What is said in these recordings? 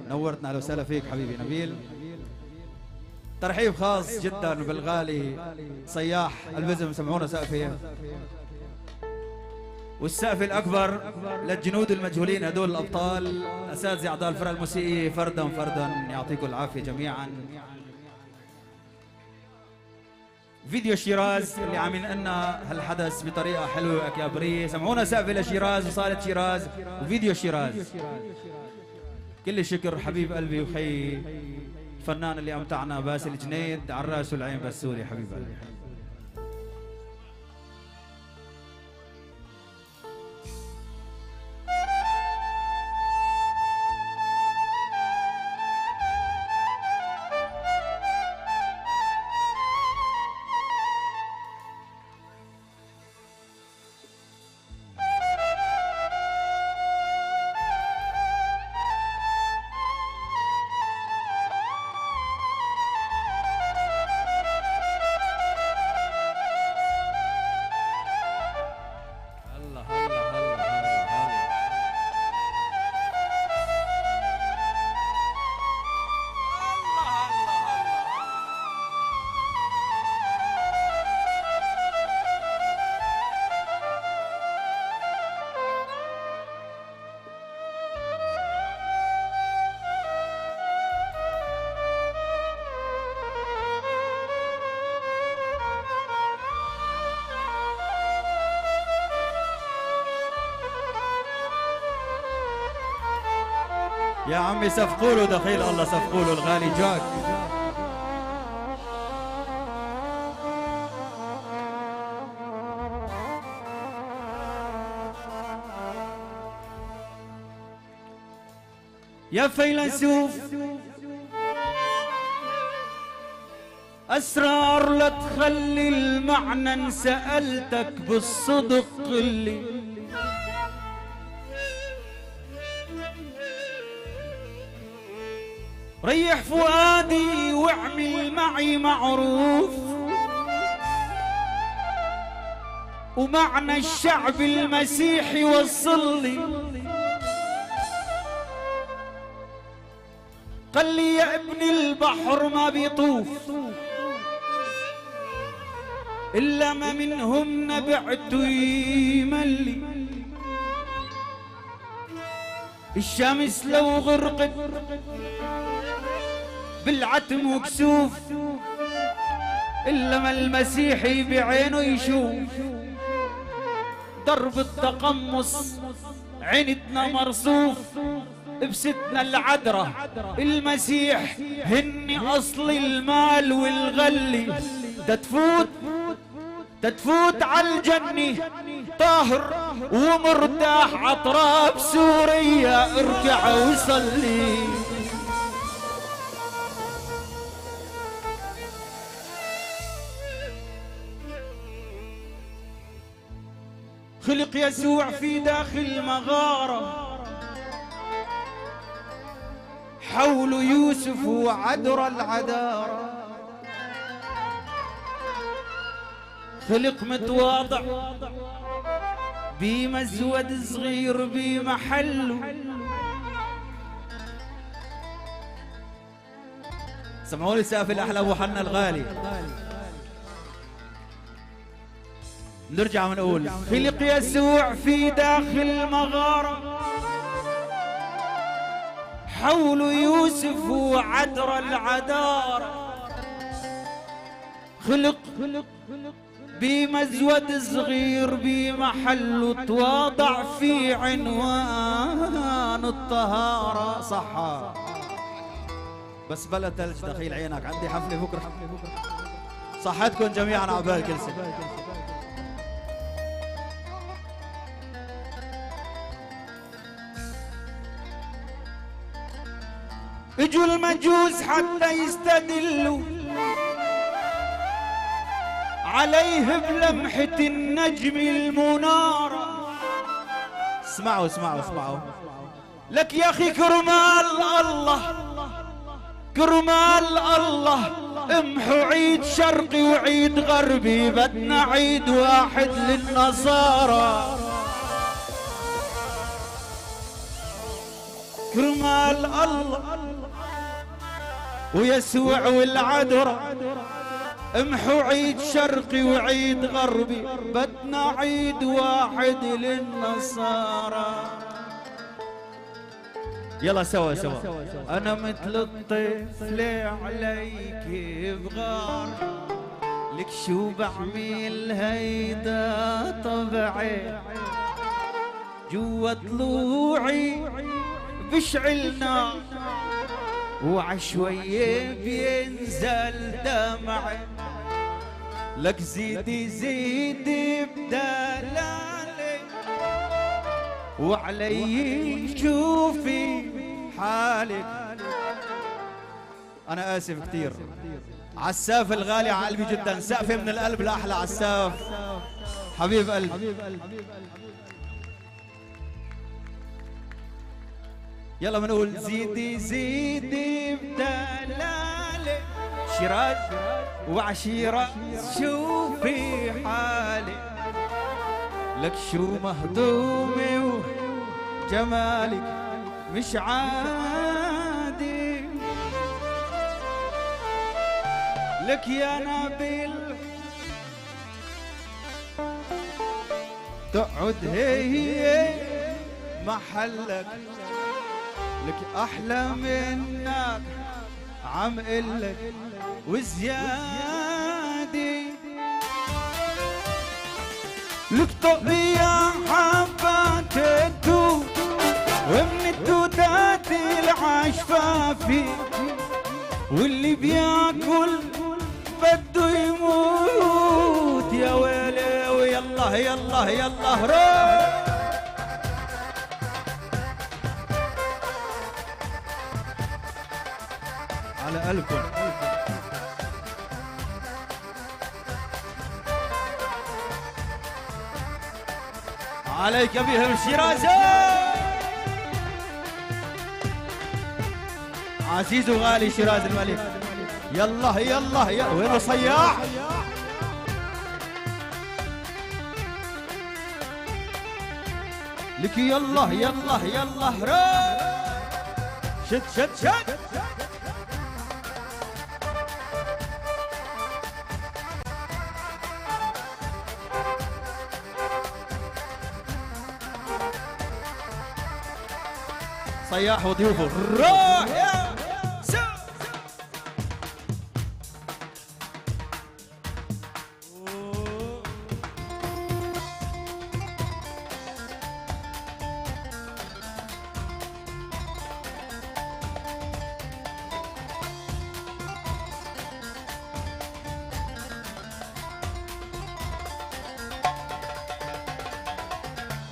نورتنا، اهلا وسهلا فيك حبيبي نبيل. ترحيب خاص جدا بالغالي صياح البزم، سمعونا سقفيه. والسقف الأكبر للجنود المجهولين هدول الأبطال أساتذة أعضاء الفرقة الموسيقية فردا فردا، يعطيكم العافية جميعا. فيديو شيراز اللي عم ينقلنا هالحدث بطريقة حلوة أكابرية، سمعونا سقفة لشيراز وصالة شيراز وفيديو شيراز. كل الشكر حبيب قلبي وخي الفنان اللي أمتعنا باسل جنيد، على الراس والعين بسوري حبيب قلبي. يا عمي صفقوا له دخيل الله، صفقوا له الغالي جاك. يا فيلسوف أسرار لا تخلي المعنى، إن سألتك بالصدق اللي ريح فؤادي واعمل معي معروف، ومعنى الشعب المسيحي وصلي. قال لي يا ابن البحر ما بيطوف إلا ما منهم نبعته يملي. الشمس لو غرقت بالعتم وكسوف إلا ما المسيحي بعينه يشوف. درب التقمص عينتنا مرصوف، بستنا العذرة المسيح هن أصل المال والغلي. تتفوت عالجنة طاهر ومرتاح عطراب سوريا، ارجع وصلي. خلق يسوع في داخل مغارة، حول يوسف وعدر العدارة. خلق متواضع بمزود صغير بمحله. سمعوا لي سقف الأحلى أبو حنا الغالي. نرجع ونقول خلق يسوع في داخل مغارة، حول يوسف وعدر العدارة. خلق بمزود صغير بمحله، تواضع في عنوان الطهارة. صحة بس بلا تلج دخيل عينك، عندي حفلة بكرة. صحتكم جميعا عبال كل سنة. اجوا المجوس حتى يستدلوا عليه بلمحة النجم المنارة. اسمعوا اسمعوا اسمعوا. لك يا اخي كرمال الله، كرمال الله، امحوا عيد شرقي وعيد غربي، بدنا عيد واحد للنصارى. كرمال الله ويسوع والعذراء، امحوا عيد شرقي وعيد غربي، بدنا عيد واحد للنصارى. يلا سوا سوا. انا مثل الطفل عليك بغار، لك شو بعمل هيدا طبعي، جوا طلوعي بشعل نار وعشوية بينزل دمعي، لك زيدي زيدي بدلالي وعلي شوفي حالك. أنا آسف كثير. عساف الغالي على قلبي جدا، سقفة من القلب لأحلى عساف حبيب قلبي. يلا بنقول زيدي زيدي بدلالي، شيراز وعشيرة شوفي حالي، لك شو مهضومي وجمالك مش عادي، لك يا نبيل تقعد هي محلك، لك أحلى منك عم قلك وزيادة، لك طقي يا حبات التوت ومن التوتات العشفافي، واللي بياكل بده يموت يا ويلي. ويلا يلا يلا روح على قلبكم. عليك بهم شيرازي عزيز وغالي شيراز الملك. يلا يلا يلا وينو صياح؟ لك يلا يلا يلا روح شد شد شد. صياح وضيوفه روح يا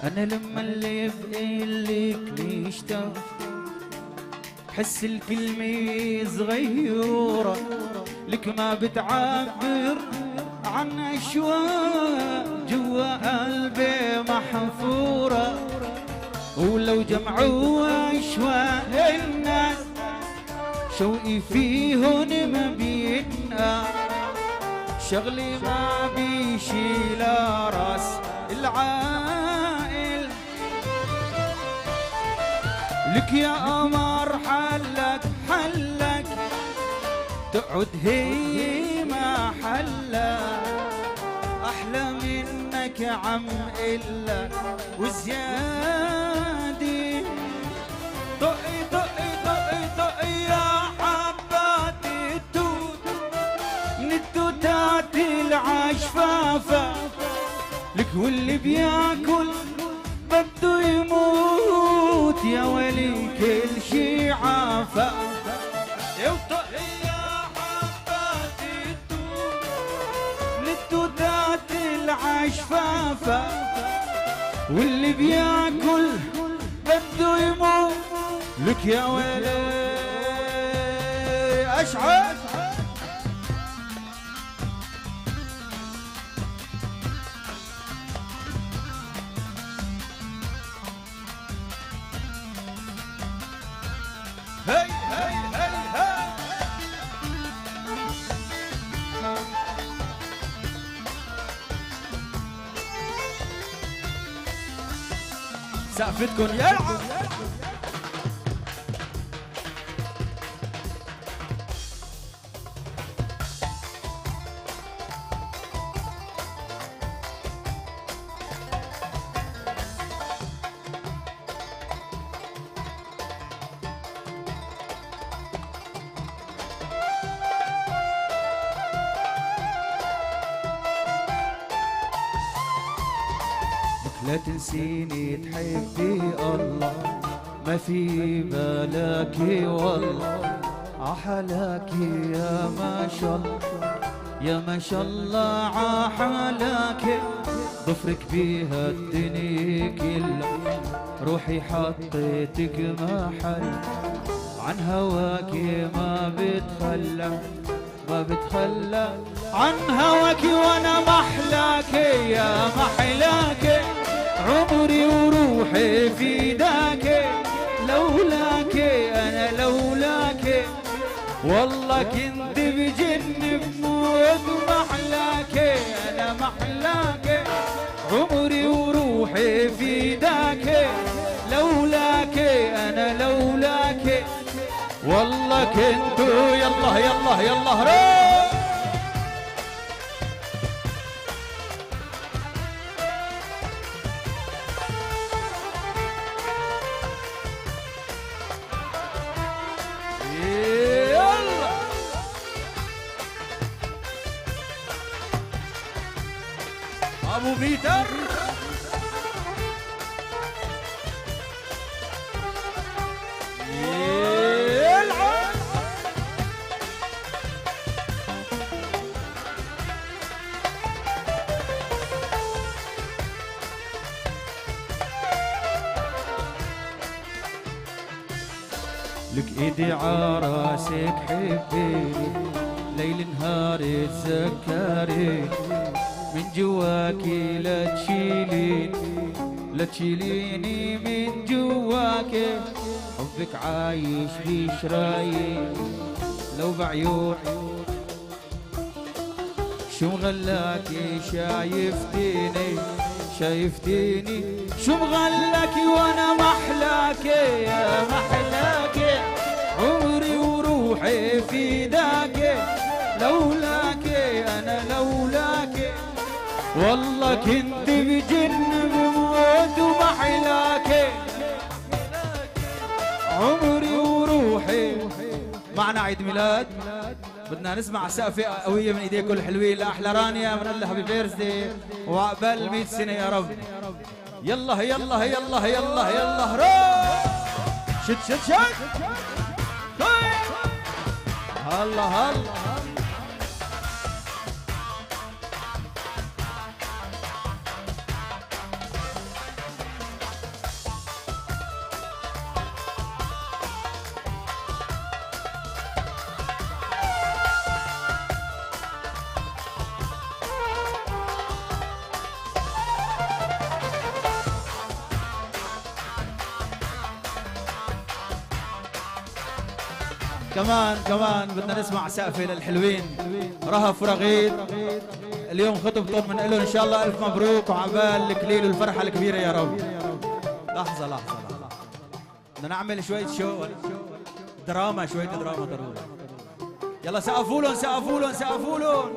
أنا لما اللي بقلك مشتاق، حس الكلمة صغيرة لك ما بتعبر عن أشواق جوا قلبي محفورة، ولو جمعوا أشواق الناس شوقي فيهن ما بينقى، شغلي ما بيشيل راس العائل، لك يا قمر حلك حلك تقعد هي ما حلك، أحلى منك عم إلا وزيادة، طقي طقي طقي طقي يا حبات التوت من التوتات العشفافة، لك واللي بياكل بده يموت يا ويلي كل شي عافى، وطقي يا حبات التوت من التوتات العشفافة، واللي بياكل بده يموت لك يا ويلي أشعر. هي هي هي هي سقفتكن يلعب. لا تنسيني تحبي الله، ما في بالك والله عحلاك يا ما شاء الله، يا ما شاء الله عحلاك، ضفرك بيها الدنيا كلها، روحي حطيتك محل، عن هواك ما بتخلى، ما بتخلى عن هواك، وانا محلاك يا محلاك، عمري وروحي في داك، لولاك انا لولاك، والله كنت بجن بموت، محلاك انا محلاك، عمري وروحي في داك، لولاك انا لولاك، والله كنت. يلا يلا يلا روح يلا ابو بيتر. لك ايدي عراسك حبيني، ليل نهار تذكريني، من جواكي لا تشيليني، لا تشيليني من جواكي، حبك عايش بشرايين، لو بعيون شو مغلاكي شايفتيني، شايفتيني شو مغلاكي، وانا محلاكي يا محلاكي، عمري وروحي في داكي، لولاكي انا لولاكي، والله كنت بجن بموت، ومحلاكي عمري وروحي. معنا عيد ميلاد، بدنا نسمع سقفة قوية من ايديكم الحلوين لأحلى رانيا، بنقول لها هابي بيرثدي وعقبال 100 سنة يا رب. يلا يلا يلا يلا يلا روح شد شد شد هلا هلا. كمان بدنا نسمع سقفة للحلوين رهف ورغيد، اليوم خطبتهم بنقول لهم ان شاء الله الف مبروك وعبال الكليل والفرحة الكبيرة يا رب. لحظة لحظة بدنا نعمل شوية شو دراما، شوية دراما ضروري. يلا سقفوا لهم سقفوا لهم سقفوا لهم.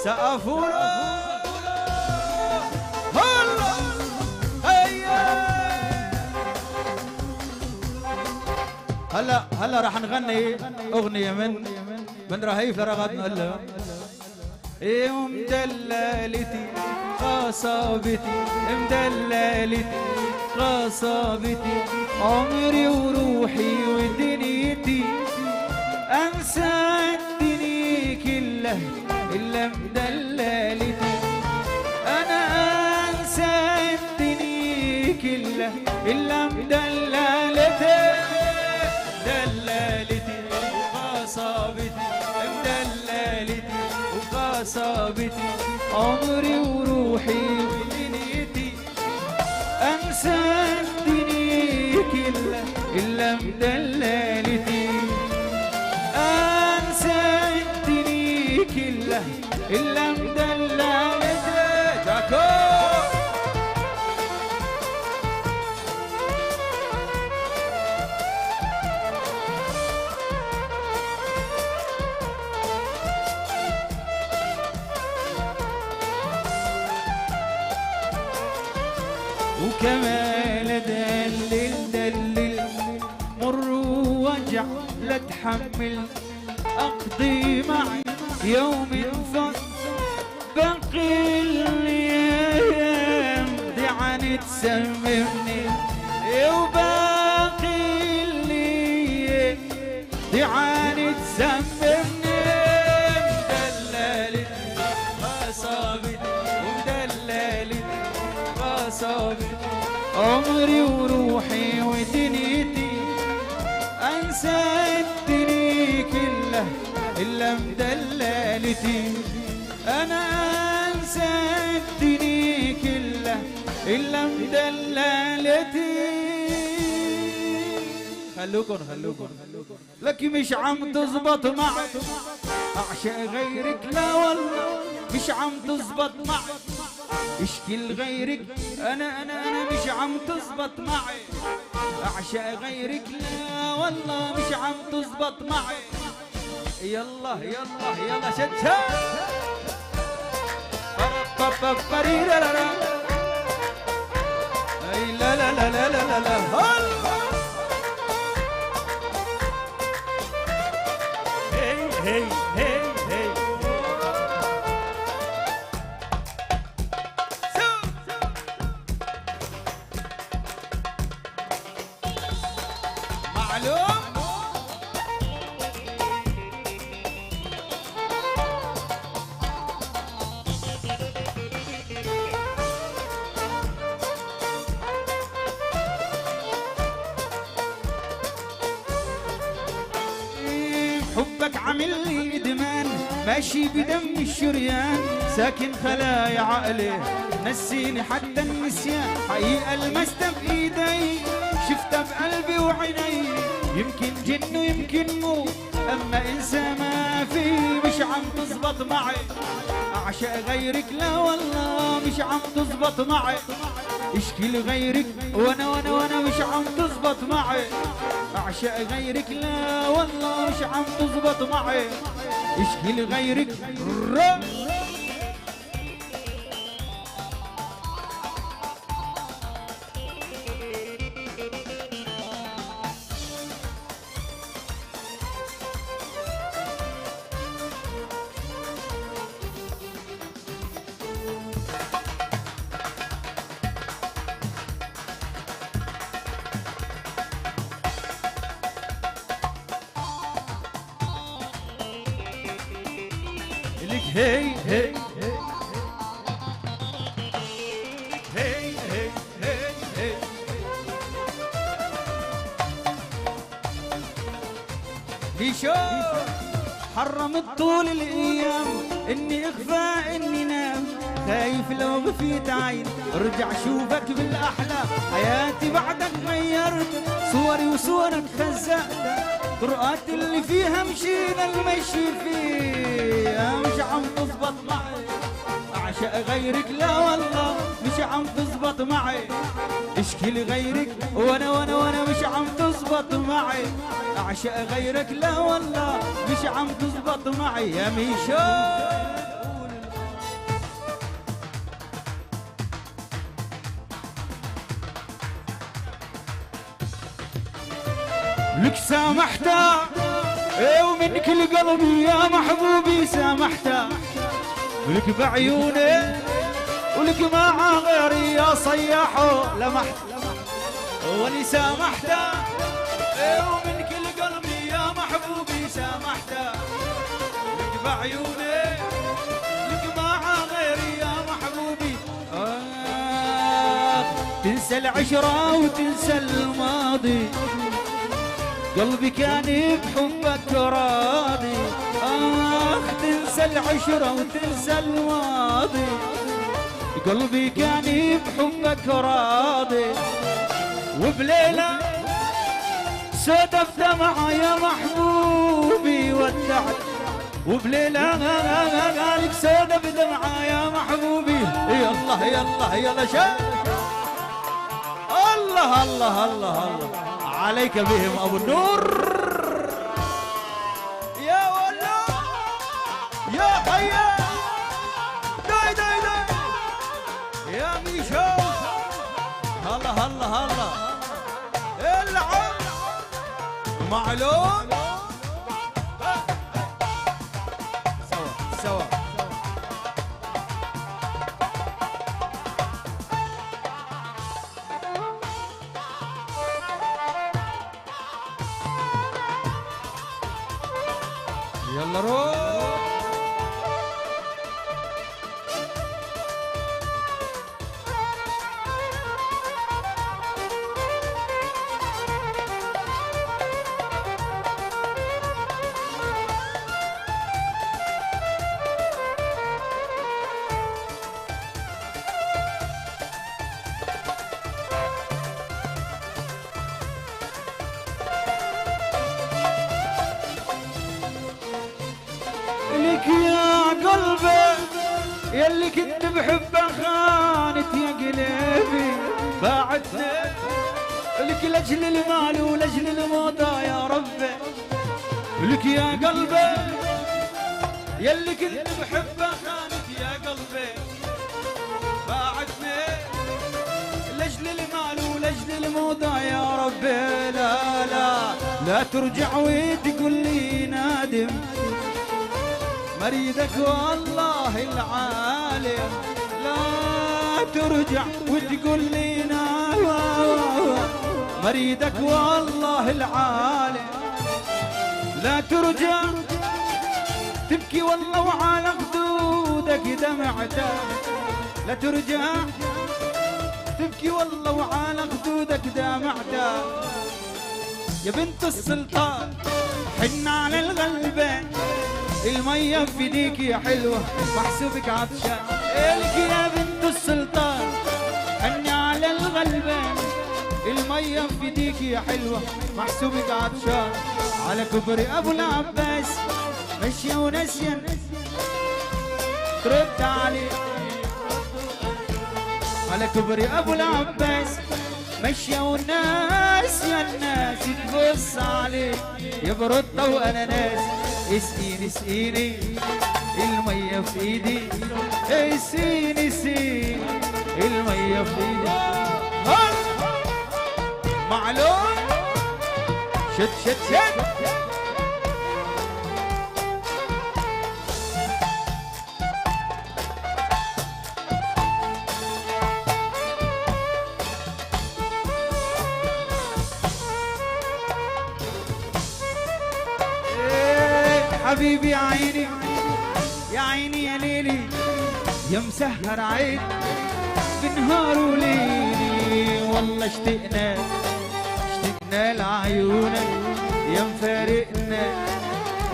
سقفوا له هلا هيا. هلا راح نغني اغنيه من رهيف لرغد، نقول له ايه مدللتي قصابتي، مدللتي قصابتي، عمري وروحي ودنيتي، انسى الدنيا كلها إلا مدللتي، أنا أنسى الدنيا كلها إلا مدللتي، دللتي وقصابتي، مدللتي وقصابتي، عمري وروحي ودنيتي، أنسى الدنيا كلها إلا مدللتي، أنسى الدنيا كلها إلا مدللتي. جاكو وكمان دلل دلل مر اتحمل اقضي معي يوم فات باقي الايام دعاني تسممني وباقي الايام دعاني تسممني مدللي اصابي ومدللي اصابي عمري وروحي ودنيتي انسى الدنيا كلها الا مدللتي انا انسى الدنيا كلها الا مدللتي خلوكن لك مش عم تزبط معي اعشق غيرك لا والله مش عم تزبط معي اشكي لغيرك انا مش عم تزبط معي اعشق غيرك لا والله مش عم تزبط معي يلا شد لا لا لا لا لا لا هي معلوم حبك عامل لي ادمان ماشي بدم الشريان ساكن خلايا عقلي نسيني حتى النسيان حقيقة لمستها بايدي شفتها بقلبي وعيني يمكن جن ويمكن مو اما انسى ما في مش عم تزبط معي اعشق غيرك لا والله مش عم تزبط معي اشكي لغيرك وانا مش عم تزبط معي اعشق غيرك لا والله مش عم تزبط معي اشكي لغيرك هي هي هي هي هي ليشو حرمت طول الايام اني اخفى اني نام خايف لو غفيت عين ارجع شوفك بالاحلام حياتي بعدك غيرت صوري وصورك خزقت طرقات اللي فيها مشينا المشي فيها مش عم تزبط معي اعشق غيرك لا والله مش عم تزبط معي اشكي لغيرك وانا مش عم تزبط معي اعشق غيرك لا والله مش عم تزبط معي يا ميشو لك سامحته ومن كل قلبي يا محبوبي سامحته ولك بعيوني ولك مع غيري يا صياحو لمحت ولي سامحته ومن كل قلبي يا محبوبي سامحته ولك بعيوني ولك مع غيري يا محبوبي تنسى العشرة وتنسى الماضي قلبي كان بحبك راضي تنسى العشرة وتنسى الماضي قلبي كان بحبك راضي وبليلة صدف دمعة يا محبوبي ودعت وبليلة قالك صدف دمعة يا محبوبي يلا شاف الله عليك بهم ابو النور يا ولا يا حيا داي يا ميشو هلا العب معلوم يلا روح. لك يا قلبي يلي كنت بحبه خانت يا قلبي باعتني لك لاجل المال ولاجل الموضة يا ربي. لك يا قلبي يلي كنت بحبه خانت يا قلبي باعتني لاجل المال ولاجل الموضة يا ربي. لا لا لا ترجع وتقول لي نادم مريدك والله العالم. لا ترجع وتقول لي مريدك والله العالم. لا ترجع تبكي والله وعلى خدودك دمعته. لا ترجع تبكي والله وعلى خدودك دمعته. يا بنت السلطان حن على الغلبة المية في ايديك يا حلوة محسوبك عطشان. إلك يا بنت السلطان حني على الغلبة المية في ايديك يا حلوة محسوبك عطشان. على كبر ابو العباس ماشية وناسية ترد عليك. على كبر ابو العباس ماشية وناسية الناس تبص عليك. يا برطة وانا ناس اسقيني اسقيني المية في ايدي. اسقيني اسقيني المية في ايدي. معلوم شد شد شد. حبيبي يا عيني يا عيني يا ليلي يا مسهر عين بنهار وليلي. والله اشتقنا لعيونك يا مفارقنا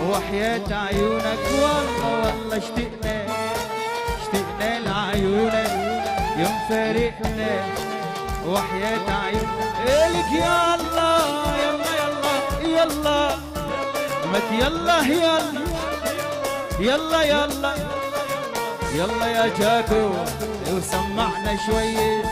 وحياة عيونك. والله اشتقنا لعيونك يا مفارقنا وحياة عيونك. إلك يا الله يلا يلا يلا مت يلا يلا يلا يلا يلا يا جاكو وسمعنا شوية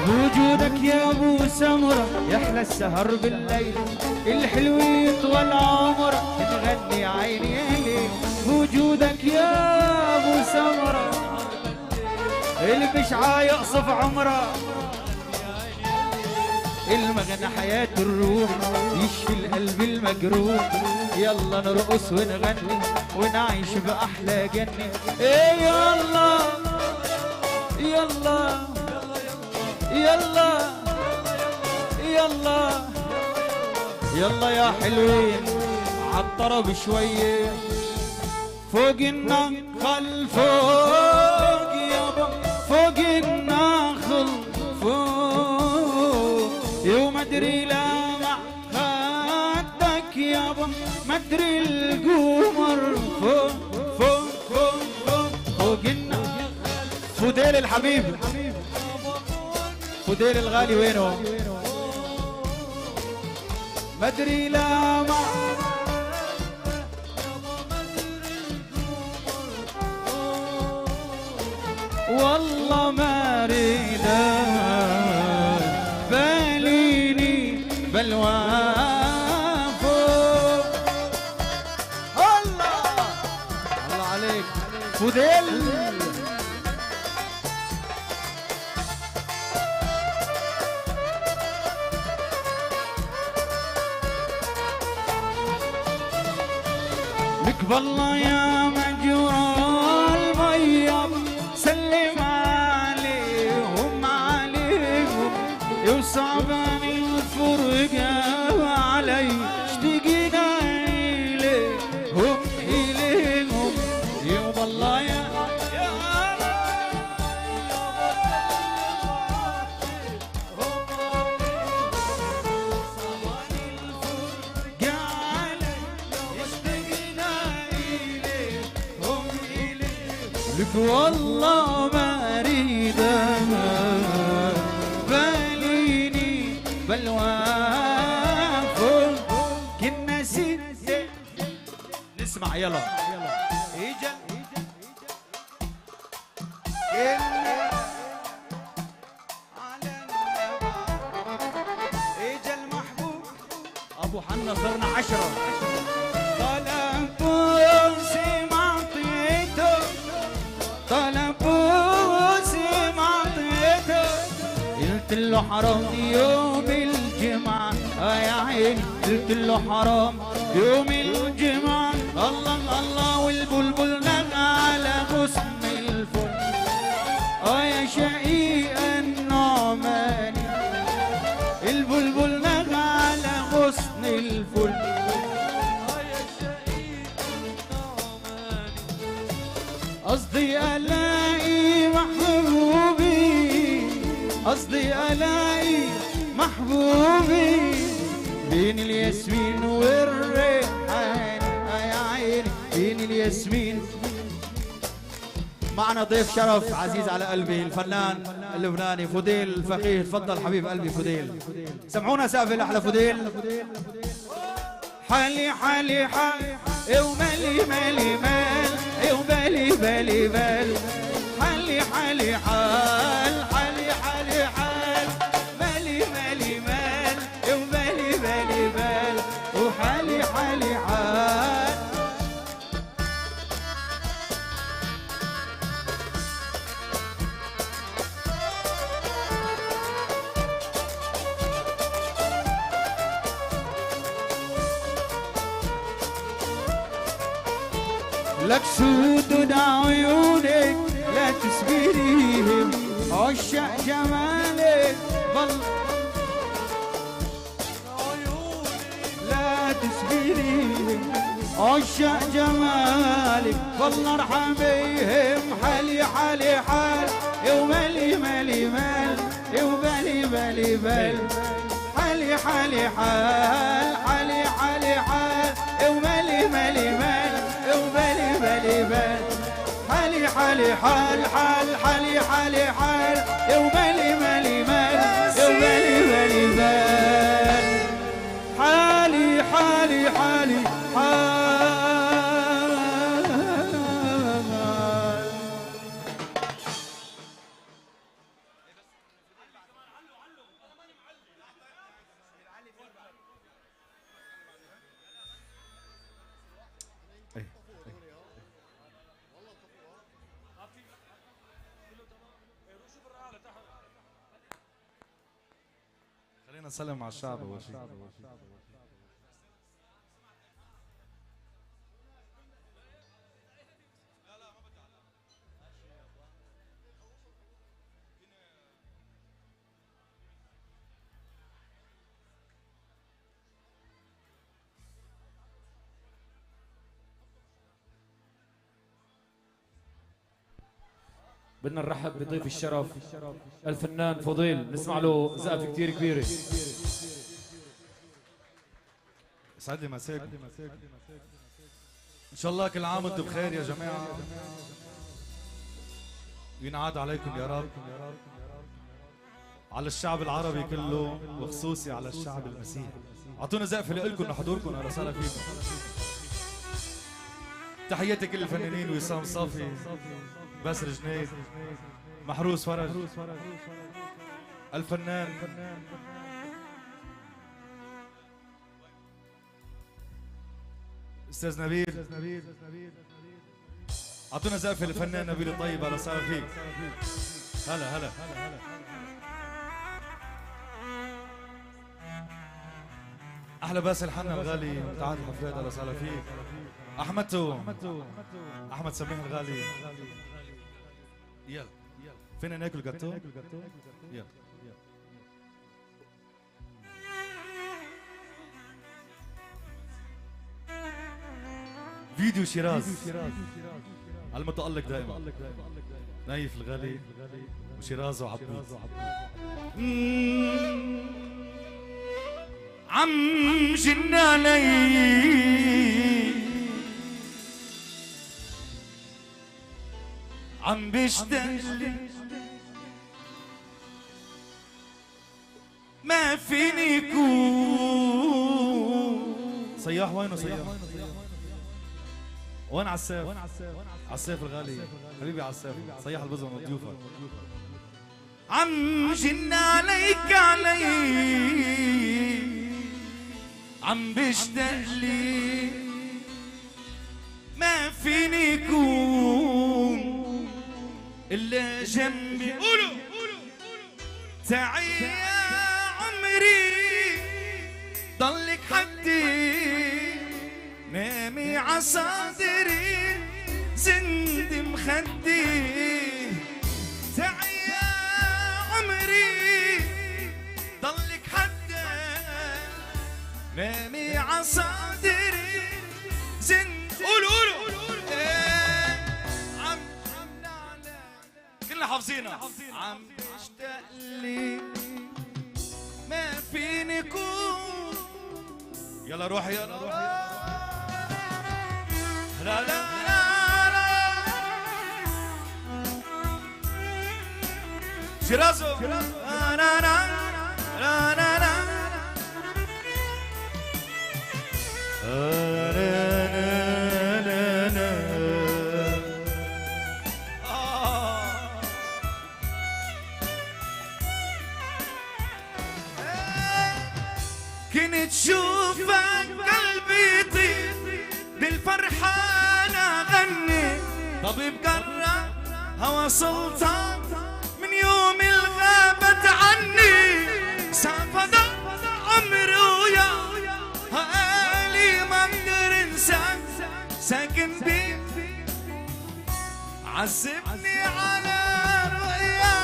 بوجودك يا ابو سمرة يحلى السهر بالليل الحلو يطول عمرك نغني عيني يا ليل. بوجودك يا ابو سمرة البشعة يقصف عمره المغنى حياة الروح يشفي القلب المجروح. يلا نرقص ونغني ونعيش بأحلى جنة. ايه يلا يلا يلا يلا يلا يا حلوين عالطرب شوية فوق النخل فوق يابا فوق النخل فوق يوم ادري لا مدري القمر فوق فوق فوق فوق فوقنا. فوديل الحبيب، فوديل الغالي وينه؟ مدري لا ما والله ما اريد باليني بلوى فوق. الله الله عليك فوديل. لك بالله يا مجرى المية سلم عليهم عليهم، يصعبني الفرقة علي اشتقنا إليهم إليهم. يا بالله يا لك والله ما اريد باليني بلوى فوق. كنا ستة نسمع يلا اجل اجل محبوب ابو حنا صرنا 10. طلبوسي ما عطيته قلت له حرام يوم الجمعة يا عيني قلت له حرام يوم الجمعة. الله الله والبلبل نغى على غصن الفل يا شقيق النعماني. البلبل نغى على غصن الفل قصدي ألاقي محبوبي، قصدي ألاقي محبوبي بين الياسمين والريحان يا عيني بين الياسمين. معنا ضيف شرف عزيز على قلبي الفنان اللبناني فوديل الفقيه. تفضل حبيب قلبي فوديل، سمعونا سقف الأحلى فوديل. حالي حالي حالي ومالي مالي مال وبالي بالي بال. حالي حالي حال حالي حالي حال مالي مالي مال وبالي بالي بال وحالي حالي حال. لك سود عيونك لا تسبريهم عشاق جمالك بل لا تسبريهم عشاق جمالك والله ارحم بيهم. حالي حالي حال ومالي مالي مال وبالي بالي بال. حالي حالي حال حالي حالي حال ومالي مالي مال وبالي بالي بال. حالي حالي حال حال حالي حالي حال ومالي مالي مال وبالي بالي بال. حالي حالي حالي حال. خلينا نسلم على الشعب اول شيء. بدنا نرحب بضيف الشرف الفنان فضيل، نسمع له زقف كثير كبيره. يسعد لي مساكم. ان شاء الله كل عام وانتم بخير يا جماعه، ينعاد عليكم يا رب، على الشعب العربي كله وخصوصي على الشعب المسيحي. اعطونا زقفه لكم لحضوركم، اهلا وسهلا فيكم. تحياتي كل الفنانين، وسام صافي، باسل جنيد، محروس فرج، الفنان استاذ نبيل. اعطونا زقفه للفنان نبيل الطيب، اهلا وسهلا فيك. هلا هلا. احلى باسل حنا الغالي متعاد الحفلات، اهلا وسهلا فيك. احمد سميح الغالي، يلا فينا ناكل جاتو؟ يلا. فيديو شيراز المتألق دائما، نايف الغالي وشيراز وعبود. عم جناني عم بشتاق ما فيني كون. صياح وينه صياح؟ وين عساف؟ عساف الغالي حبيبي عساف، صياح البزم وضيوفك. عم جن عليك عم بشتاق لي ما فيني كون إلا جنبي. قولوا تعي يا عمري ضلك حدي نامي عصادري زند مخدي. تعي يا عمري ضلك حدي نامي عصادري زند. قولوا عم كلنا حافظينها. عم بشتاق لي ما فيني كون. يلا روحي يلا روحي. لا لا شيرازو لا لا لا لا لا لا كنت شوفك قلبي يطير بالفرحة أنا غني. طبيب قرب هوى سلطان من يوم الغابت عني. سافد عمري ويا هالي ما اقدر انسى. ساكن بي عذبني على رؤيا.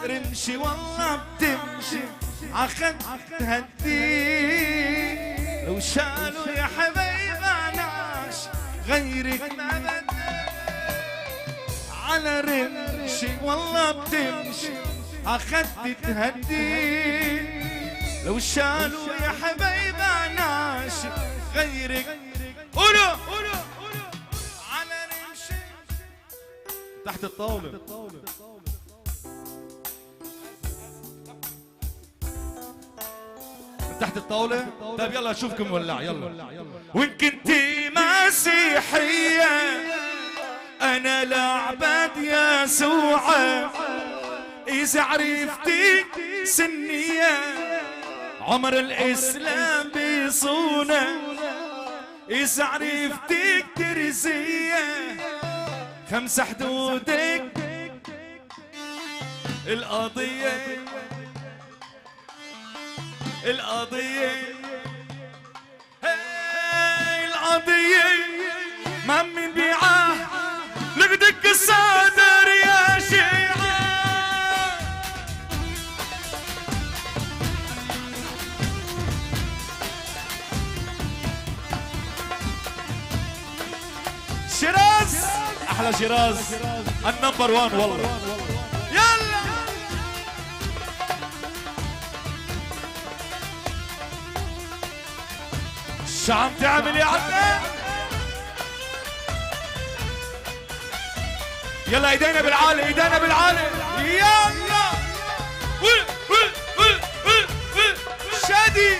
رمشي والله بتمشي عخد تهدي. لو شالوا يا حبيب عناش غيرك ما بدي. على رمشي والله بتمشي عخد تهدي. لو شالوا يا حبيب عناش غيرك. قولوا على رمشي تحت الطاولة. تحت الطاولة. طيب يلا اشوفكم ولع يلا. وان كنتي مسيحية انا لعبد يسوع. اذا عرفتي سنية عمر الاسلام بيصونة. اذا عرفتي ترزية 5 حدودك القضية القضية ما من بيعاه الصدر يا شيعة. شيراز احلى شيراز النمبر 1 والله. يلا شو عم تعمل يا عمي؟ يلا ايدينا بالعالي ايدينا بالعالي يلا. شادي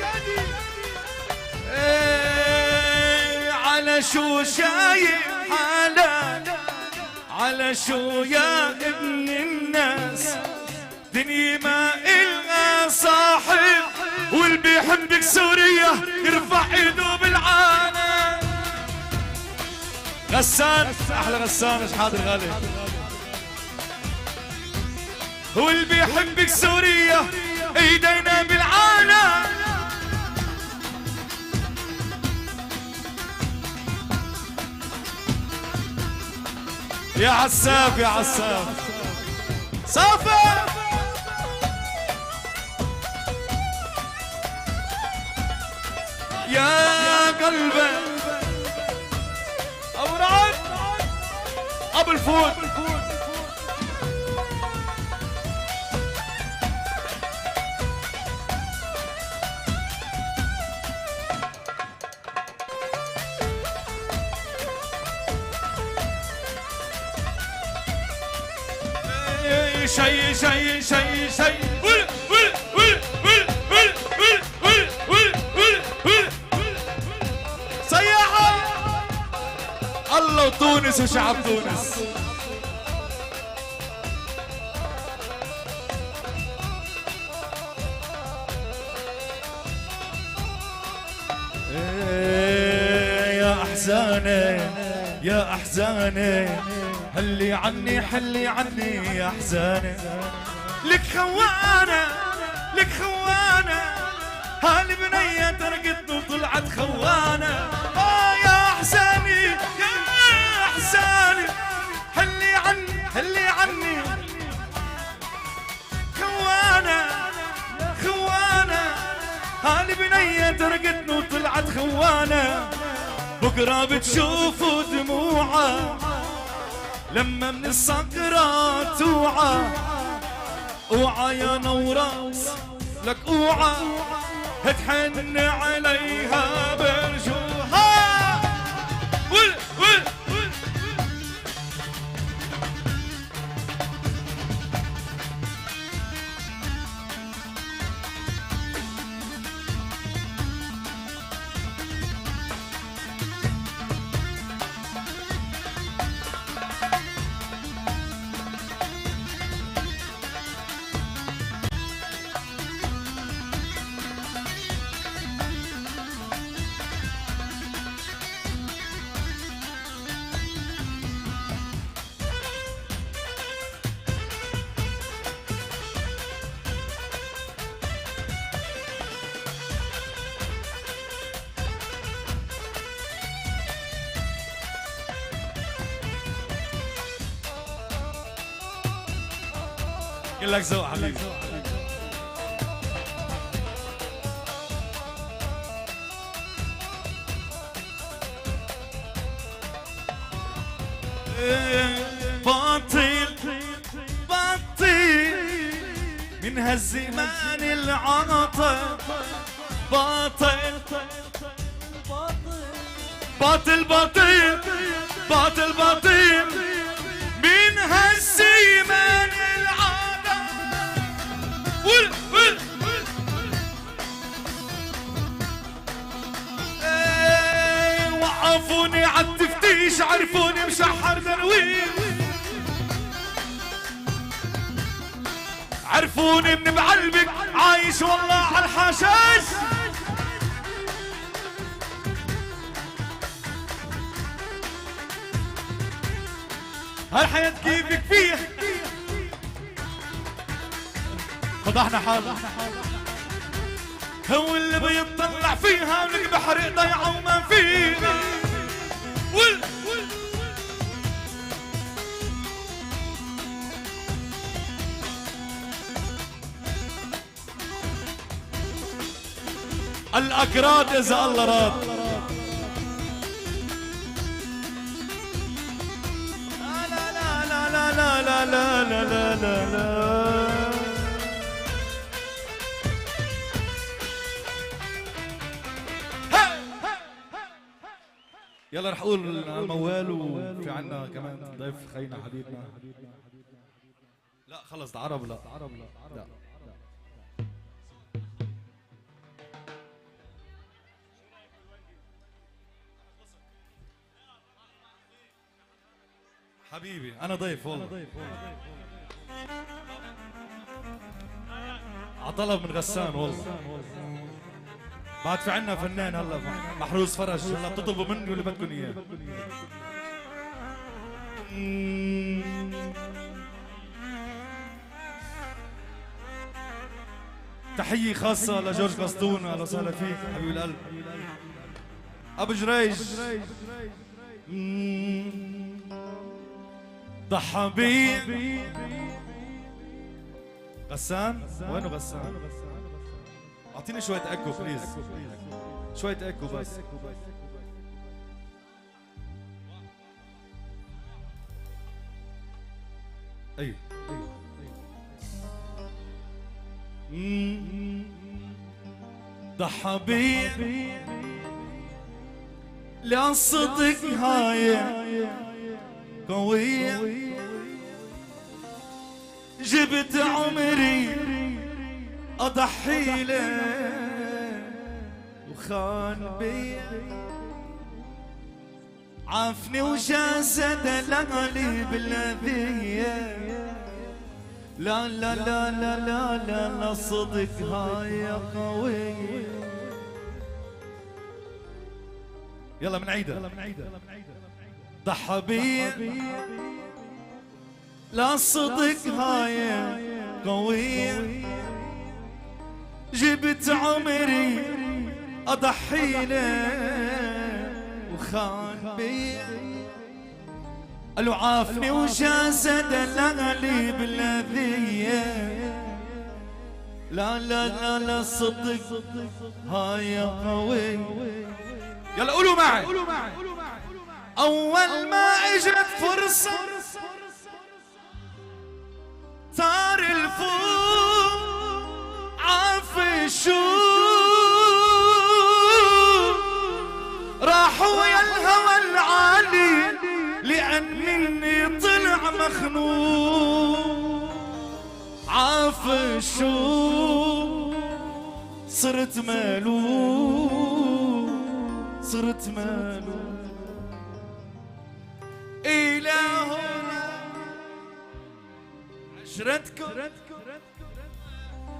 على شو شايف حالك؟ على شو يا ابن الناس؟ دنيا ما إلها صاحب، واللي بيحبك سوريا يرفع ايده بالعالم. غسان احلى غسان مش حاضر غالي. واللي بيحبك سوريا ايدينا بالعالم. يا عساف يا عساف صافي. يا قلبي ابو رعد ابو الفود. شي شي شي شي سياحة الله وتونس وشعب تونس. يا أحزاني يا أحزاني حلي عني حلي عني يا أحزاني. لك خوانة لك خوانة هالبنية ترقت وطلعت خوانة. يا أحزاني يا أحزاني حلي عني حلي عني. خوانة خوانة هالبنية ترقت وطلعت خوانة. بكرة بتشوفوا دموعها لما من السكرات توعى. اوعى يا نوراس لك اوعى تحن عليها برجوها. كلك ذوق حبيبي. باطل باطل من هالزمان العاطل. باطل باطل باطل باطل باطل من هالزمان العاطل. وقفوني عالتفتيش عرفوني مشحر درويش. عرفوني من بعلبك عايش والله عالحشاش. هالحياة كيفك فيها فضحنا حالنا. هو اللي بيطلع فيها ولك بحر ضيعة وما فيها. الأكراد إذا الله راد. لا لا لا لا لا لا لا لا لا لا. يلا رح اقول موال وفي عنا كمان ضيف خينا حبيبنا. لا خلص عرب لا لا. حبيبي انا ضيف والله. عطلب من غسان والله. بعد في عنا فنان هلا محروس فرج هلا بتطلبوا مني واللي بدكم اياه. تحية خاصة لجورج قسطون. اهلا وسهلا فيك حبيب القلب. ابو جريج ضحى بي. غسان وينه غسان؟ اعطيني شوية اكو بليز. شوية اكو بس. اي ضحى بي لأن صدق هاي قوية. جبت عمري أضحي له وخان بي. عافني وجازد لغلي بالأذية. لا لا لا لا لا لا لا صدق هاي قوي. يلا من عيدة. ضحى بي لا صدق هاي قوي. جبت عمري أضحي له وخان بي. قالوا عافني وجازد لغلي بالأذية. لا لا لا لا صدق هاي قوي. يلا قولوا معي. أول ما اجت فرصة طار الفوق عافي شو راحوا ويا الهوى العالي. لأني طلع مخنوق عافي شو صرت مالوف. صرت مالوف إلهنا عشرتكم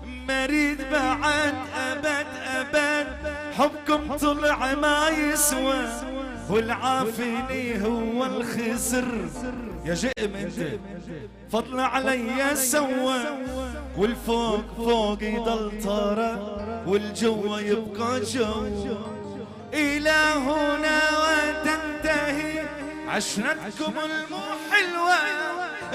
مريد بعد أبد أبد. حبكم طلع ما يسوى والعافيني هو الخسر. يا جئم انت فضل علي سوى. والفوق فوق يضل طارة والجو يبقى جو. إلهنا وتنتهي عشرتكم المو حلوة.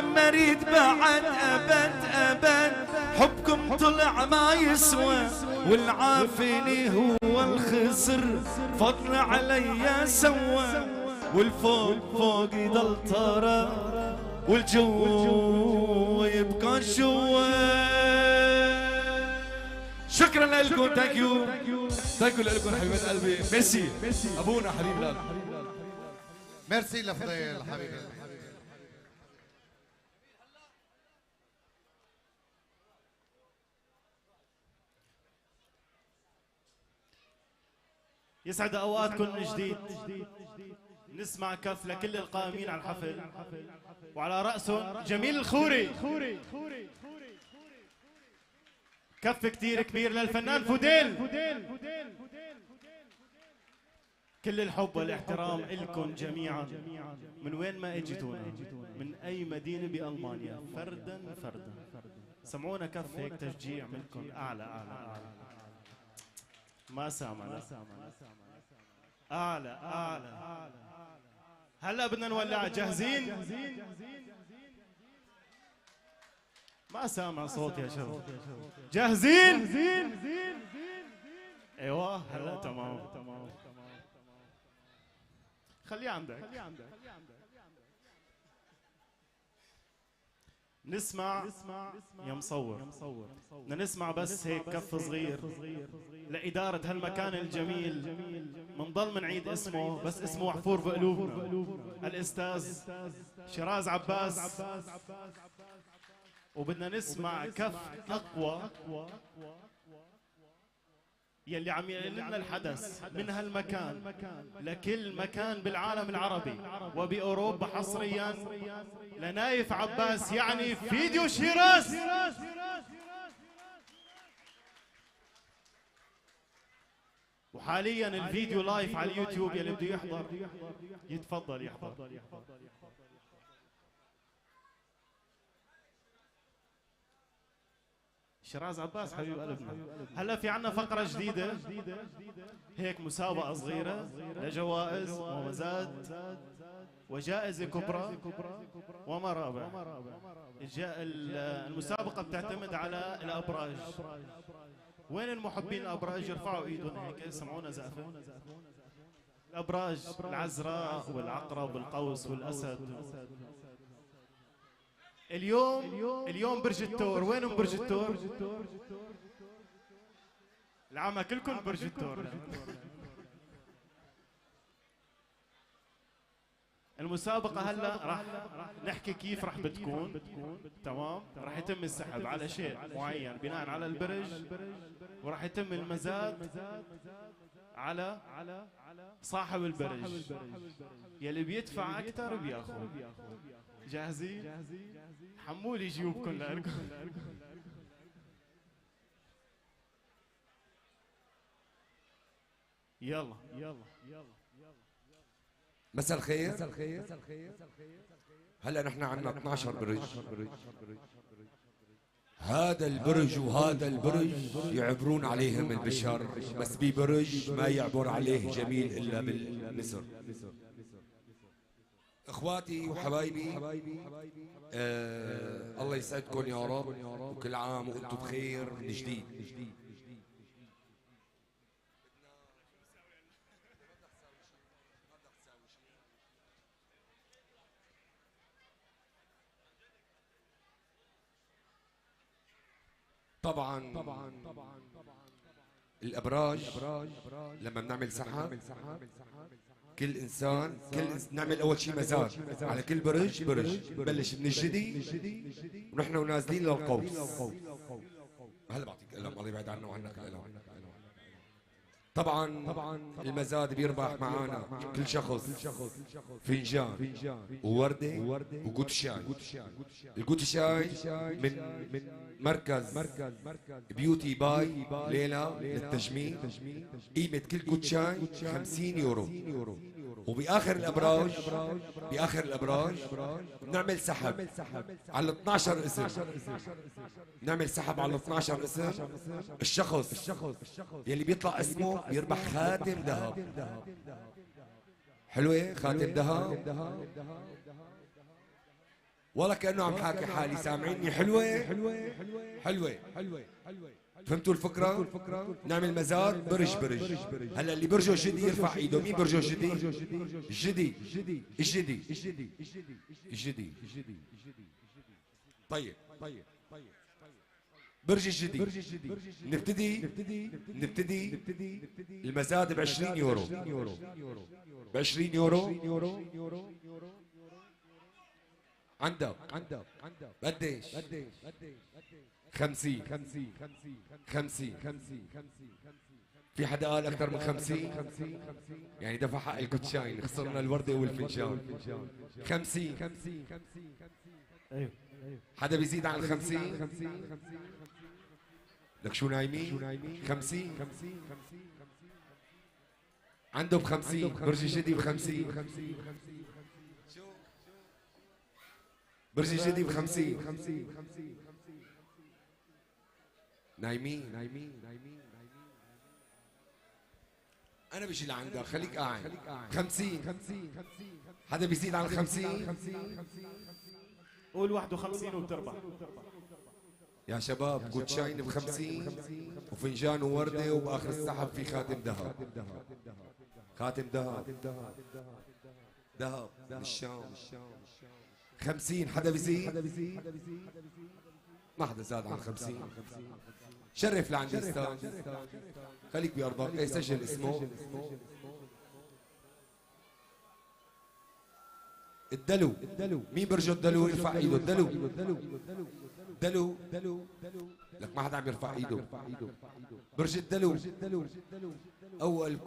مريد بعد أبد أبد. حبكم طلع ما يسوى والعافيني هو الخسر. فضل علي سوى والفوق فوق يضل طارة والجو يبقى جوا. شكرا لكم. ثانك يو لكم حبيبات قلبي. ميسي ابونا حبيب القلب. ميرسي لفضيل حبيبي. يسعد اوقاتكم من جديد. نسمع كف لكل القائمين على الحفل وعلى رأسهم جميل الخوري. كف كتير كبير للفنان فوديل. كل الحب والاحترام إلكم جميعا من وين ما اجيتونا، من أي مدينة بألمانيا، فردا فردا. سمعونا كف هيك تشجيع منكم أعلى أعلى أعلى. ما سامعنا. أعلى أعلى. هلا بدنا نولع. جاهزين؟ ما سامع صوت يا شباب. جاهزين؟ ايوه هلا تمام. خليه عندك. نسمع يا مصور، بدنا نسمع بس هيك كف صغير لإدارة هالمكان الجميل. منضل منعيد اسمه، بس اسمه محفور بقلوبنا، الأستاذ شيراز عباس. وبدنا نسمع كف أقوى يلي عم ينقل لنا الحدث من هالمكان لكل مكان بالعالم العربي وبأوروبا حصريا، لنايف عباس، يعني فيديو شيراز. وحاليا الفيديو لايف على اليوتيوب، يلي بده يحضر يتفضل يحضر. شيراز عباس حبيب قلبنا. هلا في عنا فقرة جديدة هيك، مسابقة صغيرة لجوائز ومزاد وجائزة كبرى وما رابع. المسابقة بتعتمد على الأبراج. وين المحبين الأبراج؟ يرفعوا ايدهم هيك، سمعونا زقفة. الأبراج العذراء والعقرب والقوس والأسد. اليوم برج الثور. وين برج الثور؟ العامة كلكم برج الثور. المسابقة هلا راح نحكي كيف راح بتكون. تمام، راح يتم السحب على شيء معين بناء على البرج، وراح يتم المزاد على صاحب البرج. يلي بيدفع أكثر بياخذ. جاهزين؟ حمولي جيوبكم لأركم. يلا. مساء الخير. هلا نحن عندنا 12 برج. هذا البرج وهذا البرج يعبرون عليهم البشر، بس ببرج ما يعبر عليه جميل الا بالنسر. اخواتي وحبايبي، الله يسعدكم يا رب، وكل عام وانتم بخير من جديد. طبعا الابراج لما بنعمل سحب، كل انسان نعمل اول شيء مزاد على كل برج. ببلش من الجدي ونحن نازلين للقوس. هلا بعطيك قلم، الله يبعد عنا وعنك قلم. طبعا المزاد بيربح معانا كل شخص فنجان ووردة وقوت شاي. القوت شاي من مركز بيوتي باي ليلى للتجميل. قيمة كل قوت شاي 50 يورو. وبآخر الأبراج نعمل سحب على 12 اسم. نعمل سحب على 12 اسم. الشخص يلي بيطلع اسمه بيربح خاتم ذهب. حلوة خاتم ذهب، والله كأنه عم حاكي حالي. سامعيني؟ حلوة. فهمتوا الفكرة؟ نعمل مزاد برج. هلا اللي برجه جدي يرفع ايده. مين برجه جدي؟ الجدي. طيب برج الجدي نبتدي المزاد ب 20 يورو. ب 20 يورو عندك قديش؟ 50. في حدا قال أكثر من 50؟ يعني دفع حق الكوتشاين، خسرنا الوردة والفنجان. 50. حدا بيزيد عن 50؟ لك شو نايمين؟ 50 عنده ب50. برج الجدي ب50. برج الجدي ب50. نايمين. أنا بيجي لعندك، خليك قاعد. 50. حدا بيزيد عن 50؟ قول 51 وبتربح. يا شباب جود شاين ب50 وفنجان ووردة وبآخر السحب في خاتم ذهب. خاتم ذهب ذهب من الشام. 50 حدا بزيد؟ ما حدا زاد عن 50. شرف لعند الاستاذ خليك بأرضك. ايه سجل اسمه الدلو. مين برجو الدلو يرفع ايده؟ الدلو لك ما حدا عم يرفع ايده. برج الدلو اولكم